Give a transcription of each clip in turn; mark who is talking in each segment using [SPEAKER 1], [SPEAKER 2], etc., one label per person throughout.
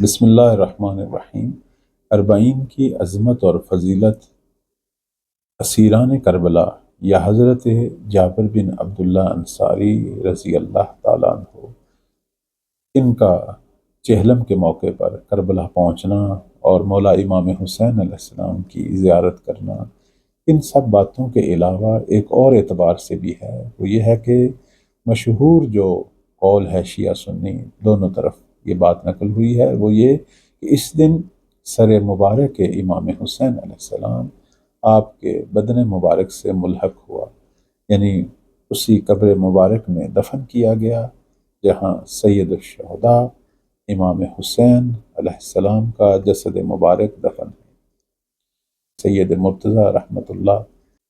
[SPEAKER 1] بسم اللہ الرحمن الرحیم۔ اربعین کی عظمت اور فضیلت۔ اسیران کربلا یا حضرت جابر بن عبداللہ انصاری رضی اللہ تعالیٰ عنہ، ان کا چہلم کے موقع پر کربلا پہنچنا اور مولا امام حسین علیہ السلام کی زیارت کرنا، ان سب باتوں کے علاوہ ایک اور اعتبار سے بھی ہے، وہ یہ ہے کہ مشہور جو قول ہے شیعہ سنی دونوں طرف یہ بات نقل ہوئی ہے، وہ یہ کہ اس دن سر مبارک امام حسین علیہ السلام آپ کے بدن مبارک سے ملحق ہوا، یعنی اسی قبر مبارک میں دفن کیا گیا جہاں سید الشہداء امام حسین علیہ السلام کا جسد مبارک دفن ہے۔ سید مرتضیٰ رحمۃ اللہ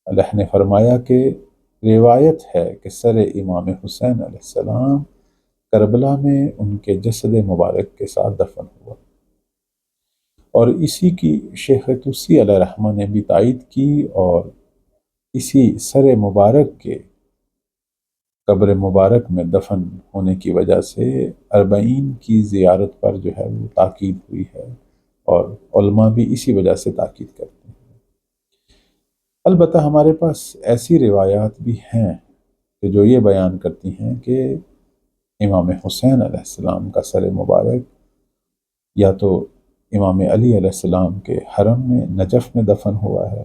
[SPEAKER 1] علیہ نے فرمایا کہ روایت ہے کہ سر امام حسین علیہ السلام کربلا میں ان کے جسد مبارک کے ساتھ دفن ہوا، اور اسی کی شیخ طوسی علیہ رحمہ نے بھی تائید کی، اور اسی سر مبارک کے قبر مبارک میں دفن ہونے کی وجہ سے اربعین کی زیارت پر جو ہے وہ تاکید ہوئی ہے، اور علماء بھی اسی وجہ سے تاکید کرتے ہیں۔ البتہ ہمارے پاس ایسی روایات بھی ہیں کہ جو یہ بیان کرتی ہیں کہ امام حسین علیہ السلام کا سر مبارک یا تو امام علی علیہ السلام کے حرم میں نجف میں دفن ہوا ہے،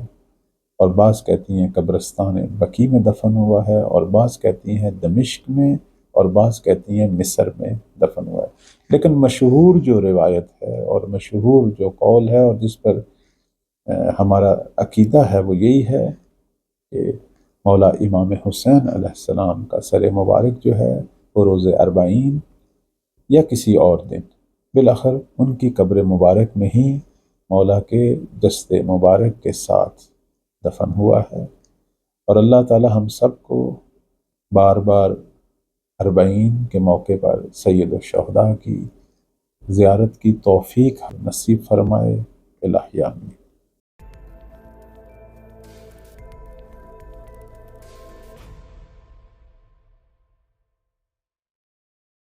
[SPEAKER 1] اور بعض کہتی ہیں قبرستان بقیع میں دفن ہوا ہے، اور بعض کہتی ہیں دمشق میں، اور بعض کہتی ہیں مصر میں دفن ہوا ہے۔ لیکن مشہور جو روایت ہے اور مشہور جو قول ہے اور جس پر ہمارا عقیدہ ہے وہ یہی ہے کہ مولا امام حسین علیہ السلام کا سر مبارک جو ہے وہ روز اربعین یا کسی اور دن بالآخر ان کی قبر مبارک میں ہی مولا کے جسد مبارک کے ساتھ دفن ہوا ہے، اور اللہ تعالی ہم سب کو بار بار اربعین کے موقع پر سید الشہداء کی زیارت کی توفیق نصیب فرمائے۔ الہی آمین۔